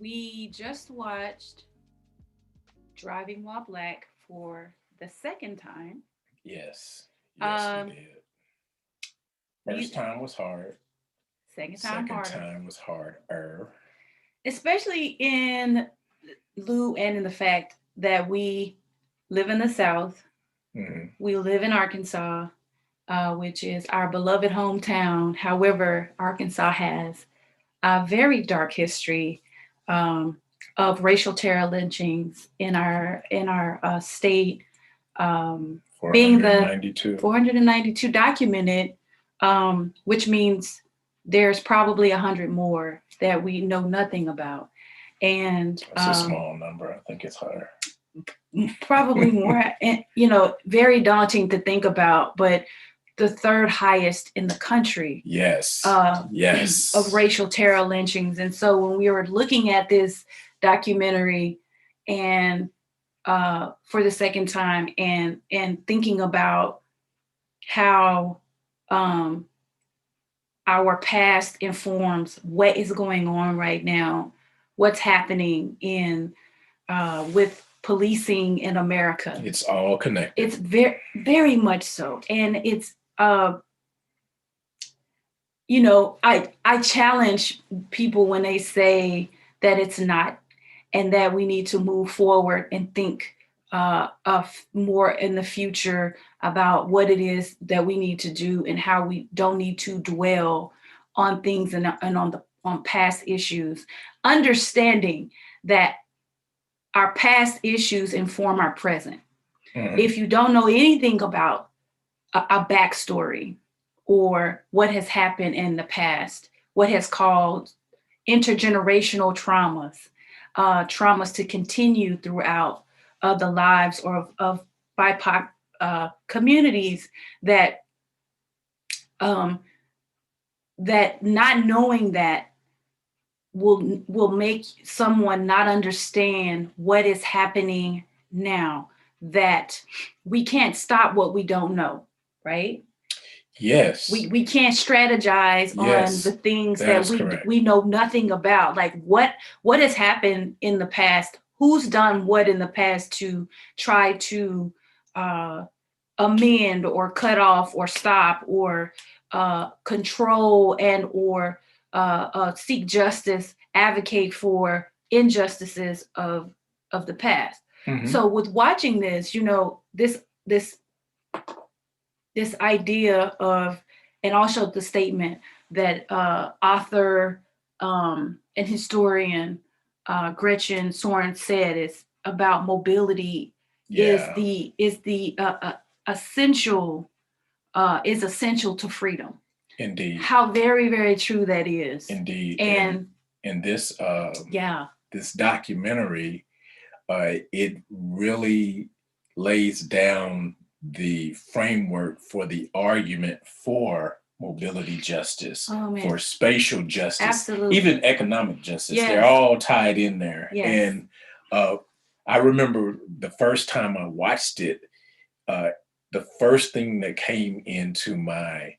We just watched Driving While Black for the second time. Yes. Yes, we Um, did. First we time was hard. second time Second harder, time was harder. especially in lieu and in the fact that we live in the South. Hmm. We live in Arkansas, which is our beloved hometown. However, Arkansas has a very dark history um, of racial terror lynchings in our state, um, being the 492. 492 documented, which means there's probably 100 more that we know nothing about, and That's a small number. I think it's higher. probably more. And very daunting to think about, but the third highest in the country Yes. uh, of Yes. racial terror lynchings. And so when we were looking at this documentary and for the second time and thinking about how um, our past informs what is going on right now, what's happening in with policing in America. It's all connected. It's very much so, and it's I challenge people when they say that it's not, and that we need to move forward and think of more in the future about what it is that we need to do and how we don't need to dwell on things and on past issues, understanding that our past issues inform our present. Hmm. If you don't know anything about a backstory or what has happened in the past, what has caused intergenerational traumas to continue throughout the lives of BIPOC communities, that um, that not knowing that will make someone not understand what is happening now, that we can't stop what we don't know, right? we Yes. we can't strategize on the Yes. things That that is we correct. we know nothing about, like what has happened in the past, who's done what in the past to try to uh amend or cut off or stop or control and or seek justice, advocate for injustices of the past. Hmm. So with watching this, this this idea of, and also the statement that author and historian Gretchen Soren said is about mobility Yeah. is the essential is essential to freedom. Indeed. How very true that is. Indeed. And And in this yeah, this documentary, it really lays down the framework for the argument for mobility justice, oh man, for spatial justice, absolutely, even economic justice. They're yes, all tied in there. yes. And uh, I remember the first time I watched it, uh, the first thing that came into my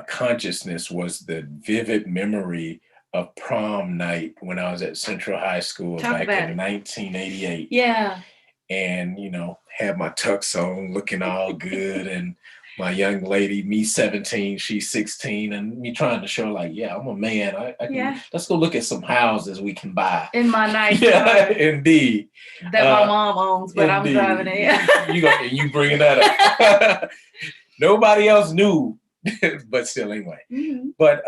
consciousness was the vivid memory of prom night when I was at Central High School Talk back about in it. 1988. Yeah. And, had my tux on, looking all good. And my young lady, me 17, she's 16, and me trying to show, like, yeah, I'm a man. I can, Yeah. let's go look at some houses we can buy. In my nice Yeah, car indeed. that my mom owns, but I'm driving Indeed. it. You bringing that up. Nobody else knew, but still, anyway. Mhm. But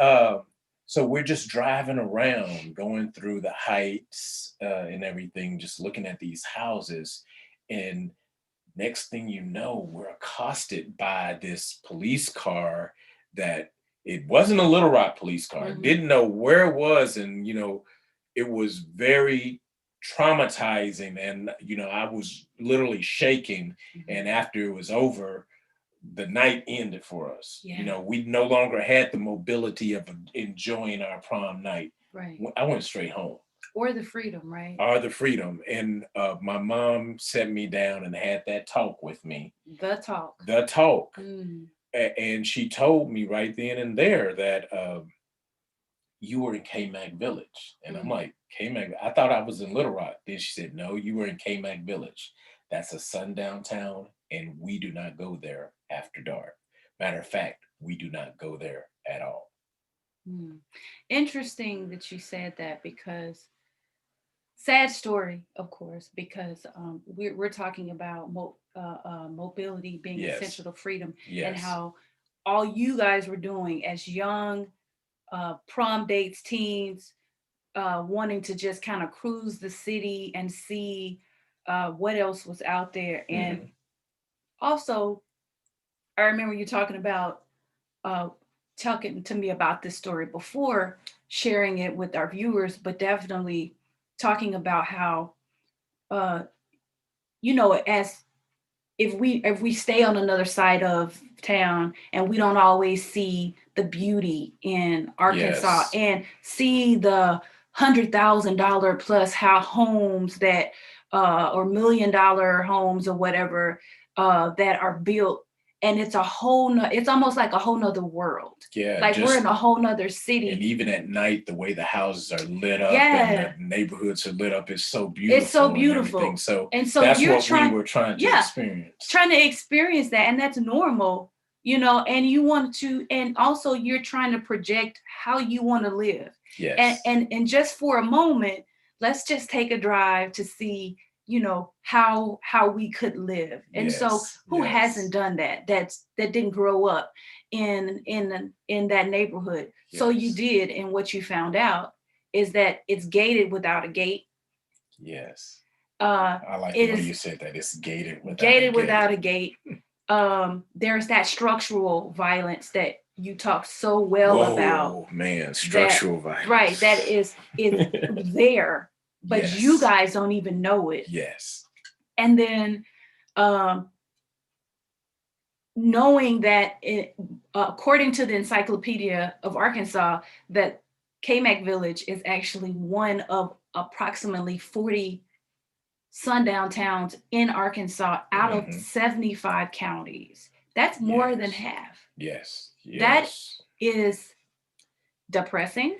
so we're just driving around, going through the heights and everything, just looking at these houses. And next thing you know, we're accosted by this police car that it wasn't a Little Rock police car. Mhm. Didn't know where it was. And, it was very traumatizing. And, I was literally shaking. Mhm. And after it was over, the night ended for us. Yeah. We no longer had the mobility of enjoying our prom night. Right. I went straight home. Or the freedom, right? Or the freedom. And my mom set me down and had that talk with me. The talk. The talk. Mm. And she told me right then and there that you were in K-Mac Village. And I'm Mm. like, K-Mac, I thought I was in Little Rock. Then she said, no, you were in K-Mac Village. That's a sundown town, and we do not go there after dark. Matter of fact, we do not go there at all. Mm. Interesting that you said that, because sad story, of course, because we're talking about mobility being Yes, essential to freedom, and yes, how all you guys were doing as young prom dates, teens, wanting to just kind of cruise the city and see what else was out there. And hmm, also, I remember you uh, talking to me about this story before, sharing it with our viewers, but definitely talking about how, uh, as if we stay on another side of town and we don't always see the beauty in Arkansas yes, and see the $100,000 plus how homes that or $1 million homes or whatever that are built, and it's almost like a whole nother world, yeah, like we're in just a whole nother and city. even at night, the way the houses are lit up and the Yeah, neighborhoods are lit up is so it's so beautiful and everything. beautiful. So And so that's you're what we trying, were trying to yeah, experience. trying to experience that, and that's normal, and you want to, and also you're trying to project how you want to live. and Yes, and and just for a moment, let's just take a drive to see, how we could live. And so yes, who hasn't yes, done that didn't grow up in that neighborhood? So you yes, did, and what you found out is that it's gated without a gate. yes. uh I like the it way is you said that. It's gated without a gated gate. without a gate. There's that structural violence that you talk so well about, Whoa, man, that structural right, violence. that is there, but you Yes, guys don't even know it. yes, And then um knowing that according to the Encyclopedia of Arkansas, that K-Mac Village is actually one of approximately 40 sundown towns in Arkansas out of hmm, 75 counties. That's more than yes, half. yes, That yes. is depressing.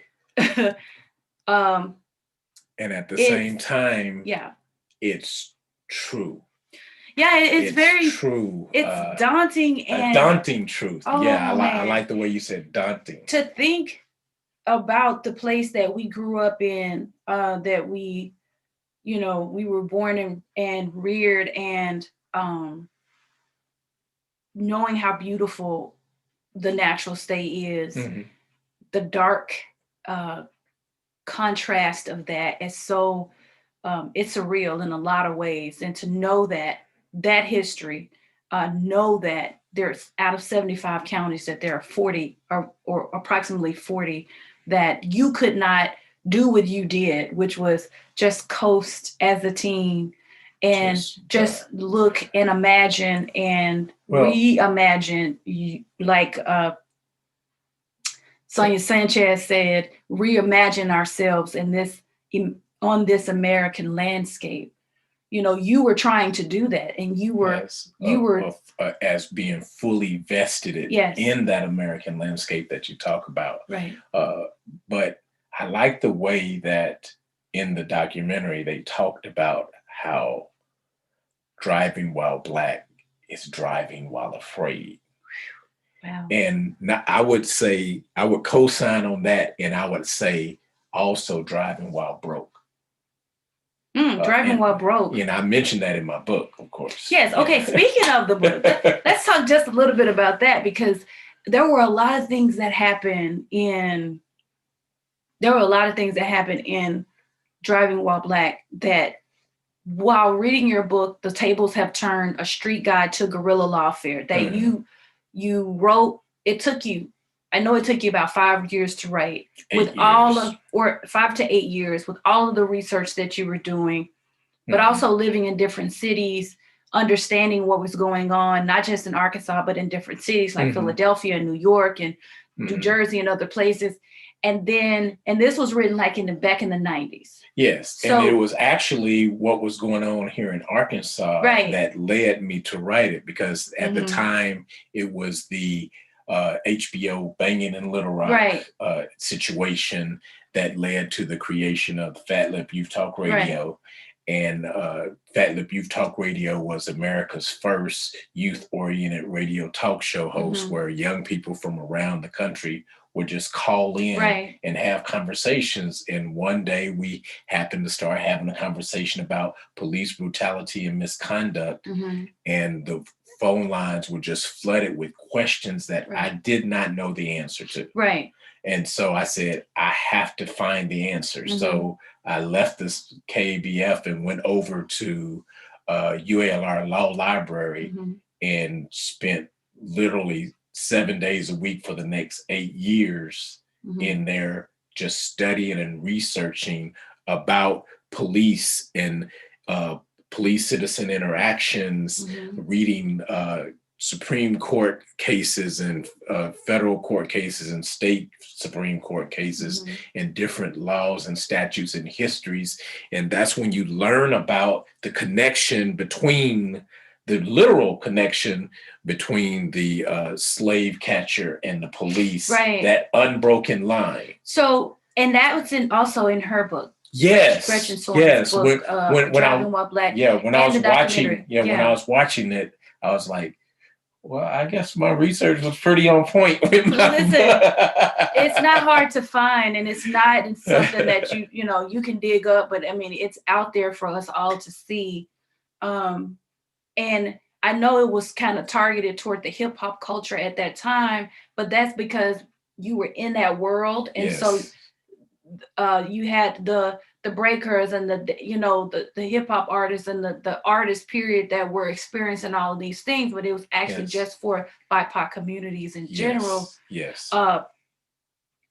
um, And at the it's same time, yeah, it's true. yeah. It's true. It's daunting, A and daunting truth. Yeah, oh I man, like the way you said daunting. to think about the place that we grew up in, that we were born and reared, and knowing how beautiful the natural state is, Hmm. the dark uh, contrast of that is so it's surreal in a lot of ways. And to know that history, know that there's out of 75 counties that there are 40, or approximately 40, that you could not do what you did, which was just coast as a teen and Just just look and imagine and well, reimagine, like Sonia Sanchez said, reimagine ourselves on this American landscape. You were trying to do that, and yes, you were as being fully vested yes, in that American landscape that you talk about. right. Uh, but I like the way that in the documentary they talked about how driving while black is driving while afraid. Wow. And I would say I would co-sign on that, and I would say also driving while broke. Driving And while broke. I mentioned that in my book, of course. Yes. Okay. Yeah. Speaking of the book, let's talk just a little bit about that, because there were a lot of things that happened in there were a lot of things that happened in Driving While Black, that while reading your book, the tables have turned, a street guide to guerrilla lawfare, that Mhm. you wrote. It took you, I know it took you about 5 years to write, with Eight all years. of, or 5 to 8 years, with all of the research that you were doing, but Mhm. also living in different cities, understanding what was going on, not just in Arkansas, but in different cities like Mhm. Philadelphia and New York and New Mhm. Jersey and other places. And this was written like back in the 90s. Yes, and it So, was actually what was going on here in Arkansas right. that led me to write it, because at the Hmm. time it was the HBO Banging in Little Rock Right. situation that led to the creation of Fat Lip Youth Talk Right. Radio. And Fat Lip Youth Talk Radio was America's first youth-oriented radio talk show host, Mhm. where young people from around the country would just call in Right. and have conversations. And one day we happened to start having a conversation about police brutality and misconduct, Mhm. and the phone lines were just flooded with questions that I Right. did not know the answer to. Right. And so I said, I have to find the answer. Mhm. So I left this KBF and went over to UALR Law Library Mhm. and spent literally 7 days a week for the next 8 years Mhm. in there, just studying and researching about police and uh, police citizen interactions, Mhm. reading Supreme Court cases and federal court cases and state Supreme Court cases Mhm. and different laws and statutes and histories. And that's when you learn about the connection between the literal connection between the slave catcher and the police, Right. that unbroken line. So, and that was also in her book, Gretchen Yes, Sorn's yes. book, When I Driving While Black, yeah, when I and was the watching, documentary. yeah, when I Yeah. was watching it, I was like, well, I guess my research was pretty on point with my Listen, it's not hard to find, and it's not something that you can dig up, but I mean, it's out there for us all to see. Um, and I know it was kind of targeted toward the hip hop culture at that time, but that's because you were in that world, and so Yes, you had the breakers and the hip hop artists and the artist period that were experiencing all of these things, but it was actually yes, just for BIPOC communities in general, yes, yes, uh,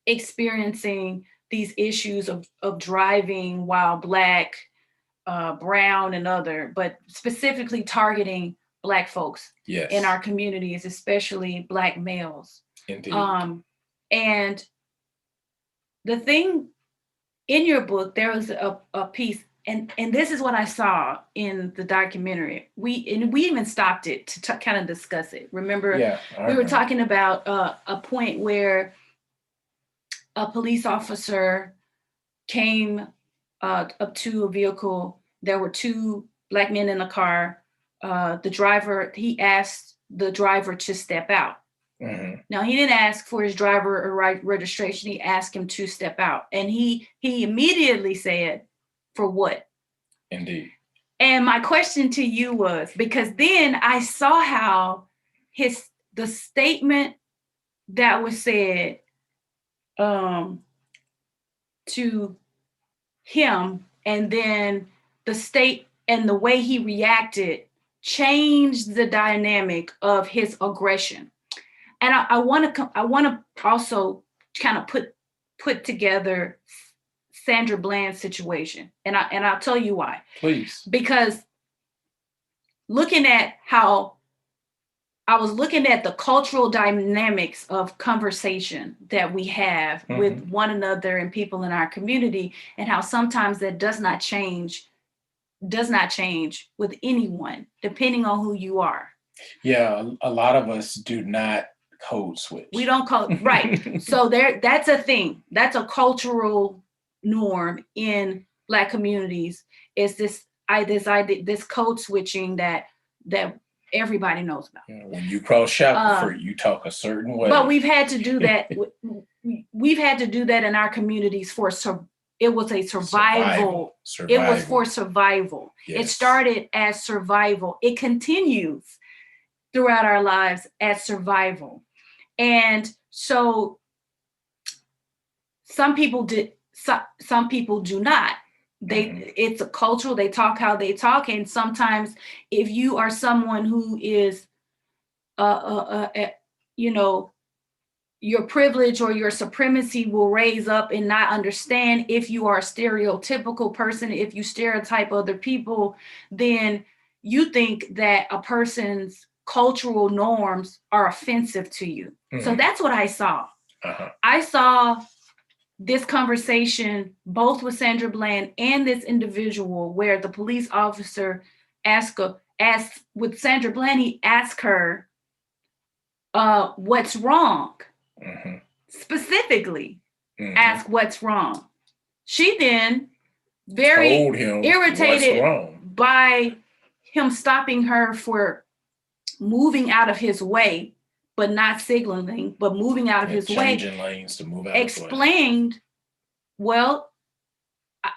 experiencing these issues of driving while Black, brown, and other, but specifically targeting Black folks in yes, our communities, especially Black males. indeed. Um, and the thing in your book, there was a piece, and this is what I saw in the documentary. We even stopped it to kind of discuss it. Remember, Yeah, I we were remember. talking about a point where a police officer came up to a vehicle. There were two Black men in the car. The driver, he asked the driver to step out. Hmm. Now, he didn't ask for his driver or registration. He asked him to step out, and he immediately said, "For what?" Indeed. And my question to you was, because then I saw how the statement that was said um, to him, and then the state and the way he reacted changed the dynamic of his aggression. And I want to also kind of put together Sandra Bland's situation, and I'll tell you why. Please. Because looking at how I was looking at the cultural dynamics of conversation that we have with Hmm. one another and people in our community, and how sometimes that does not change with anyone, depending on who you are. Yeah, a lot of us do not code We switch. don't call right. So that's a thing. That's a cultural norm in Black communities. Is this code switching that everybody knows about. You know, when you cross Uh, Shackelford, you talk a certain but way. we've had to do that. We've had to do that in our communities it was a Survival, survival. It was for survival. survival. It Yes. started as survival. It continues throughout our lives as survival. And so some people do not. Hmm. It's a cultural, they talk how they talk. And sometimes if you are someone who is you know your privilege or your supremacy will raise up and not understand. If you are a stereotypical person, if you stereotype other people, then you think that a person's cultural norms are offensive to you. So Hmm. that's what I saw. Uh-huh. I saw this conversation both with Sandra Bland and this individual, where the police officer asked with Sandra Bland, he asked her, What's wrong? Mm-hmm. Specifically, Mm-hmm. ask what's wrong. She then, very Told him what's irritated wrong. by him stopping her for moving out of his way, but not signaling, but moving out of Yeah, his way, changing lanes to move out his way. explained, well,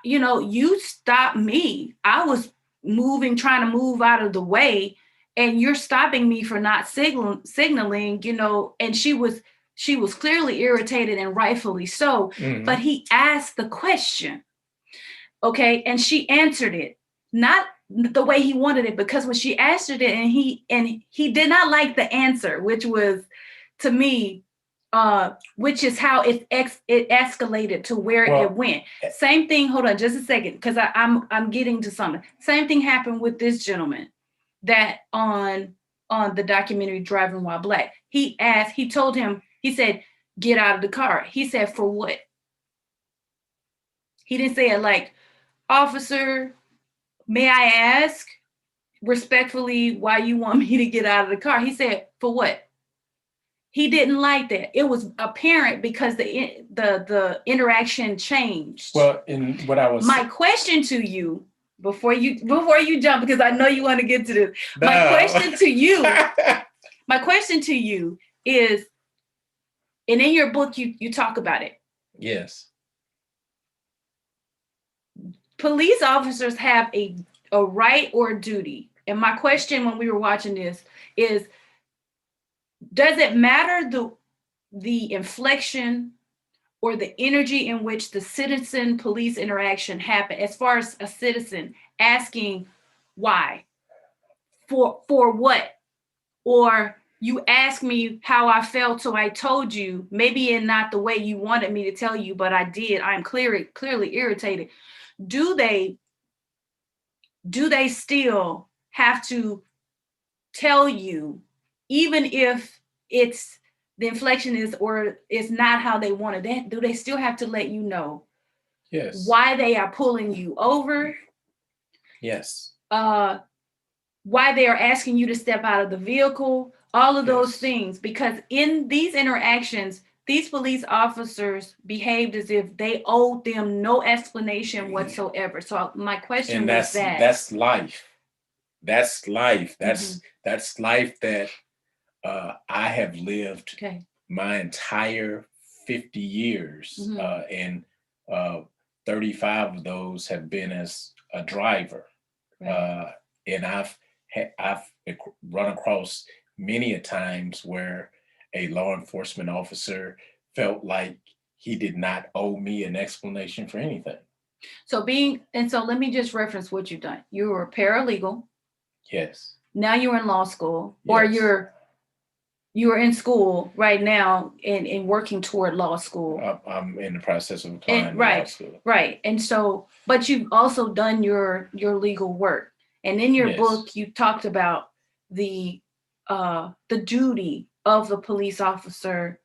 you stopped me. I was moving, trying to move out of the way, and you're stopping me for not signaling, and she was clearly irritated, and rightfully so. Mm-hmm. But he asked the question, okay, and she answered it, not the way he wanted it, because when she answered it, and he did not like the answer, which was, to me, which is how it escalated to where it went. Same thing. Hold on just a second, because I'm getting to something. Same thing happened with this gentleman that on the documentary Driving While Black. He told him, he said, get out of the car. He said, for what? He didn't say it like, officer, may I ask respectfully why you want me to get out of the car? He said, for what? He didn't like that. It was apparent because the interaction changed. Well, in what I was, my question to you, before you jump, because I know you want to get to this. No. My question to you is, and in your book you talk about it. Yes. Police officers have a right or duty. And my question when we were watching this is, does it matter the inflection or the energy in which the citizen police interaction happened, as far as a citizen asking why, for what? Or you asked me how I felt, so I told you, maybe in not the way you wanted me to tell you, but I did. I'm clearly irritated. Do they still have to tell you, even if it's the inflection is, or it's not how they wanted it, do they still have to let you know, yes, why they are pulling you over? Yes. Why they are asking you to step out of the vehicle? All of those things, because in these interactions, these police officers behaved as if they owed them no explanation whatsoever. So my question was that's life. That's life. That's life that I have lived my entire 50 years, and 35 of those have been as a driver. Right. And I've run across many a times where a law enforcement officer felt like he did not owe me an explanation for anything. So let me just reference what you've done. You were a paralegal. Yes. Now you're in law school, or you're in school right now and working toward law school. I'm in the process of applying to law school. Right. And so, but you've also done your legal work. And in your book, you talked about the duty of the police officer,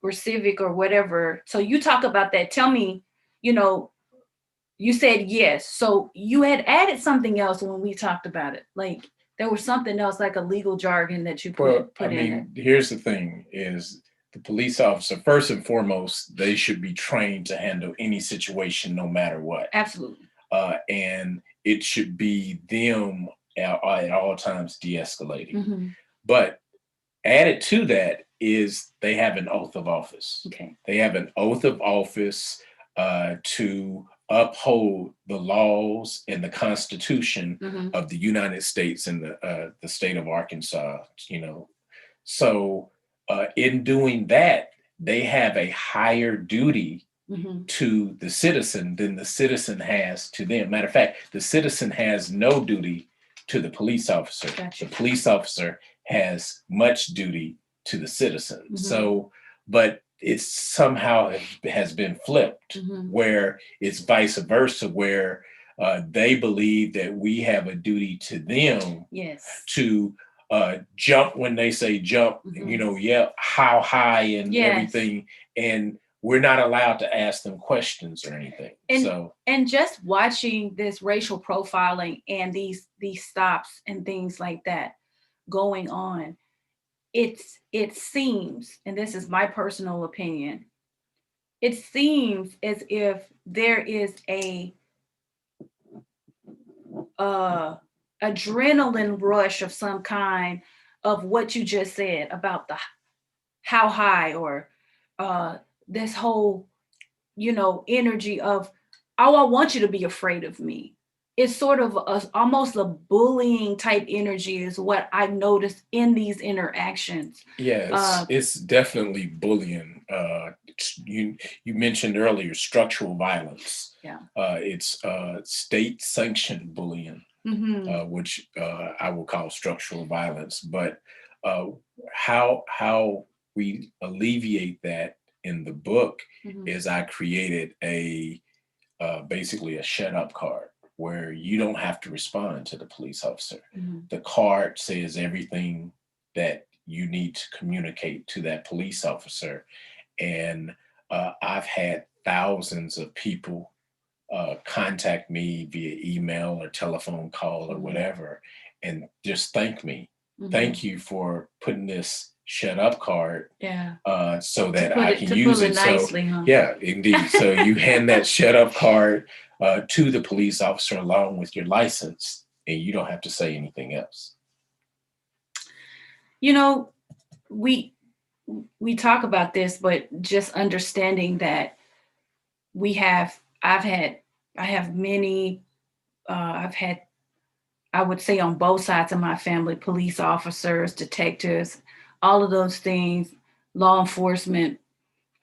or civic or whatever. So you talk about that. Tell me, you said yes. So you had added something else when we talked about it. Like, there was something else, like a legal jargon that you put in there. Here's the thing is, the police officer, first and foremost, they should be trained to handle any situation, no matter what. Absolutely. And it should be them at all times de-escalating. But added to that is they have an oath of office. Okay. They have an oath of office to uphold the laws and the Constitution of the United States and the state of Arkansas. So in doing that, they have a higher duty to the citizen than the citizen has to them. Matter of fact, the citizen has no duty to the police officer. Gotcha. The police officer has much duty to the citizen. So, but it's somehow has been flipped, where it's vice versa, where they believe that we have a duty to them to jump when they say jump, how high and everything. And we're not allowed to ask them questions or anything. And just watching this racial profiling and these stops and things like that going on, it seems, and this is my personal opinion, it seems as if there is a uh adrenaline rush of some kind of what you just said about the how high, or uh this whole, energy of, oh, I want you to be afraid of me. It's sort of almost a bullying type energy is what I noticed in these interactions. Yes, uh it's definitely bullying. You mentioned earlier structural violence. yeah. It's state sanctioned bullying, Mm-hmm. which I will call structural violence. But uh, how we alleviate that in the book Mm-hmm. is I created a basically a shut up card where you don't have to respond to the police officer. Mm-hmm. The card says everything that you need to communicate to that police officer. And I've had thousands of people contact me via email or telephone call or Mm-hmm. whatever and just thank me. Mm-hmm. Thank you for putting this shut up card Yeah. so that I can To use put it it. So, nicely, huh? yeah, indeed. So you hand that shut up card to the police officer along with your license, and you don't have to say anything else. you know we we talk about this, but just understanding that we have I've had I have many I've had, I would say, on both sides of my family, police officers, detectives, all of those things, law enforcement,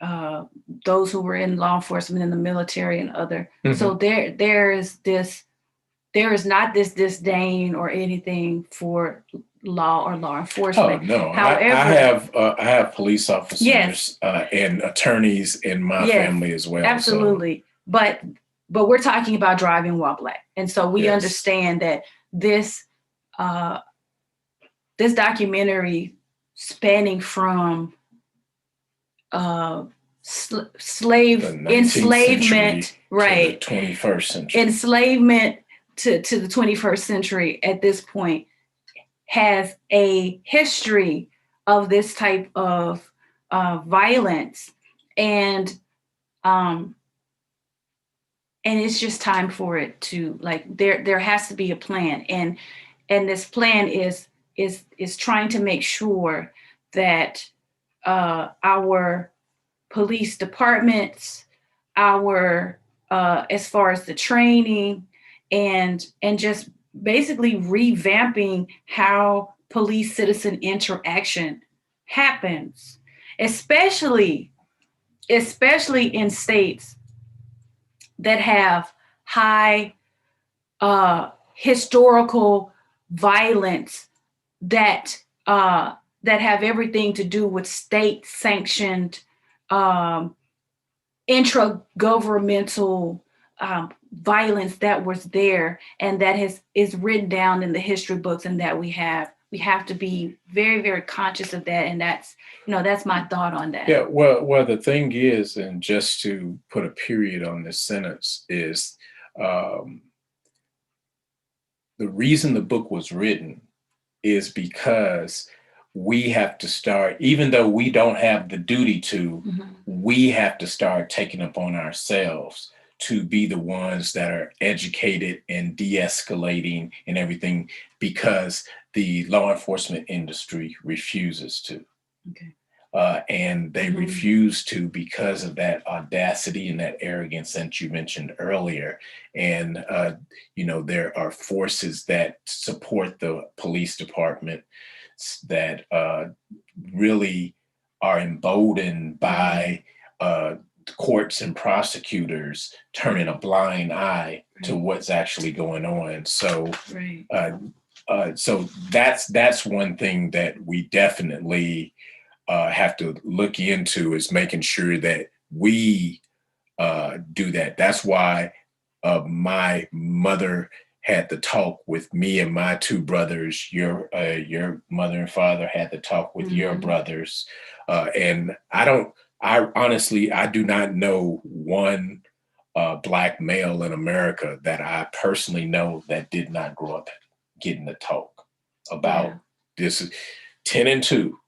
uh, those who were in law enforcement, in the military, and other. So Mhm. there is not this disdain or anything for law or law Oh enforcement. no, However, I have police yes, officers and attorneys in my yes, family as well. So absolutely. But we're talking about driving while black, and so we yes. understand that this uh, this documentary, spanning from uh, The slave 19th enslavement, century to the right? 21st century. Enslavement to the 21st century at this point has a history of this type of violence, and um, and it's just time for it to, like, there has to be a plan, and this plan is trying to make sure that our police departments, our as far as the training, and just basically revamping how police citizen interaction happens, especially especially in states that have high historical violence, that that have everything to do with state sanctioned, um, intragovernmental violence that was there, and that is written down in the history books, and that we have to be very, very conscious of that. And that's my thought on that. Yeah, well, the thing is, and just to put a period on this sentence, is um, the reason the book was written is because we have to start, even though we don't have the duty to, Mhm. we have to start taking upon ourselves to be the ones that are educated and de-escalating and everything because the law enforcement industry refuses to. Okay. And they Mhm. refuse to because of that audacity and that arrogance that you mentioned earlier. And, there are forces that support the police department that really are emboldened Mhm. by courts and prosecutors turning a blind eye to Right. what's actually going on. So, Right. uh, so that's one thing that we definitely have to look into, is making sure that we do that. That's why my mother had the talk with me and my two brothers. Your mother and father had the talk with your Mhm. brothers, and I don't. I honestly, I do not know one black male in America that I personally know that did not grow up getting the talk Yeah. about this. 10 and 2.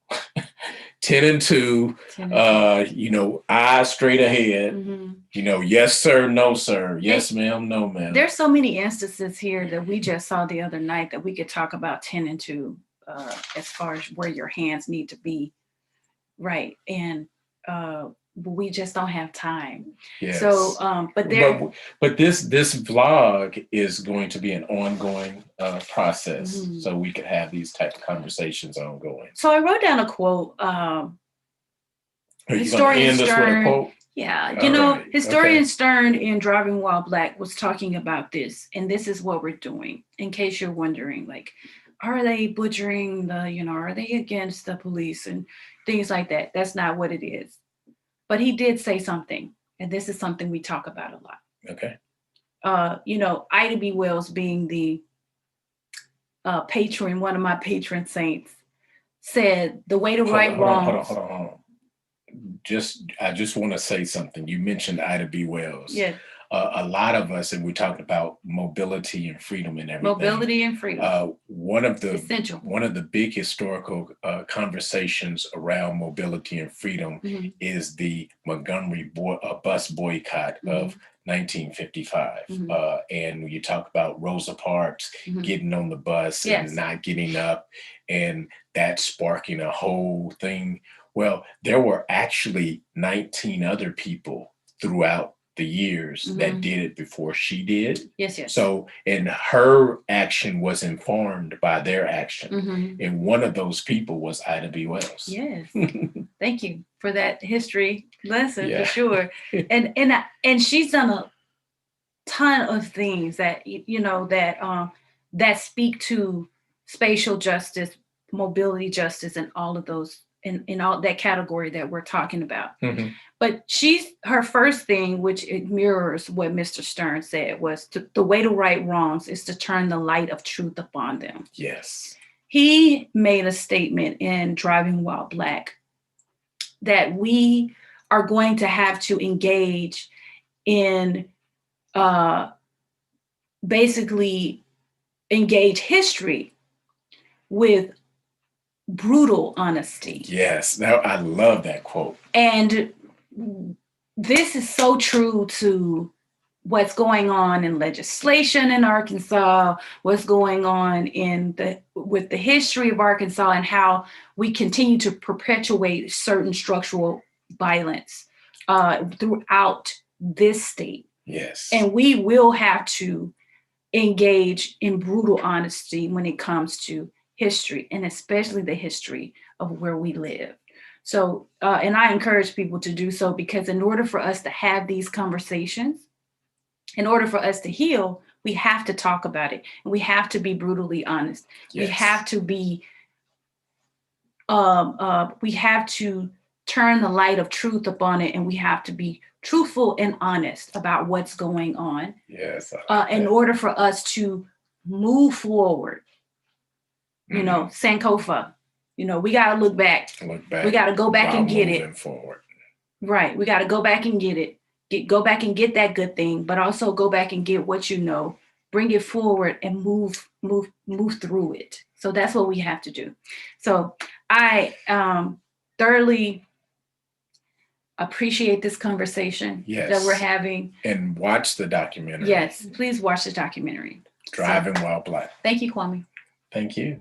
10 and 2, 10 and eyes straight ahead, 2. Hmm. yes, sir, no, sir, yes, ma'am, no, ma'am. There's so many instances here that we just saw the other night that we could talk about 10 and 2 as far as where your hands need to be. Right. And we just don't have time. Yes. So, but this vlog is going to be an ongoing process, Mhm. so we could have these type of conversations ongoing. So I wrote down a quote. Are you going to Historian end this with a Stern, quote? yeah, All right. Historian Okay. Stern in Driving While Black was talking about this, and this is what we're doing. In case you're wondering, like, are they butchering are they against the police and things like that? That's not what it is. But he did say something, and this is something we talk about a lot. Okay. Ida B. Wells being the patron, one of my patron saints, said the way to right wrongs. Hold on. I just want to say something. You mentioned Ida B. Wells. Yeah. A lot of us, and we're talking about mobility and freedom and everything. Mobility and freedom. One of Essential. the big historical conversations around mobility and freedom Mhm. is the Montgomery bus boycott of 1955. And when you talk about Rosa Parks getting on the bus and not getting up, and that sparking a whole thing. Well, there were actually 19 other people throughout the years that did it before she did. Yes. So, and her action was informed by their action. And one of those people was Ida B. Wells. Yes. Thank you for that history lesson, for sure. And she's done a ton of things that that speak to spatial justice, mobility justice, and all of those in all that category that we're talking about. But her first thing, which it mirrors what Mr. Stern said, was the way to right wrongs is to turn the light of truth upon them. Yes. He made a statement in Driving While Black that we are going to have to engage in basically engage history with brutal honesty. Yes, now I love that quote. And this is so true to what's going on in legislation in Arkansas, what's going on with the history of Arkansas, and how we continue to perpetuate certain structural violence throughout this state. Yes. And we will have to engage in brutal honesty when it comes to history, and especially the history of where we live. So, and I encourage people to do so, because in order for us to have these conversations, in order for us to heal, we have to talk about it, and we have to be brutally honest. Yes. We have to be, we have to turn the light of truth upon it, and we have to be truthful and honest about what's going on. Yes. In order for us to move forward, Sankofa, we got to look back. We got to go back and get it. Forward. Right. We got to go back and get it. Go back and get that good thing, but also go back and get what bring it forward and move through it. So that's what we have to do. So I thoroughly appreciate this conversation that we're having. And watch the documentary. Yes, please watch the documentary. Driving While Black. Thank you, Kwami. Thank you.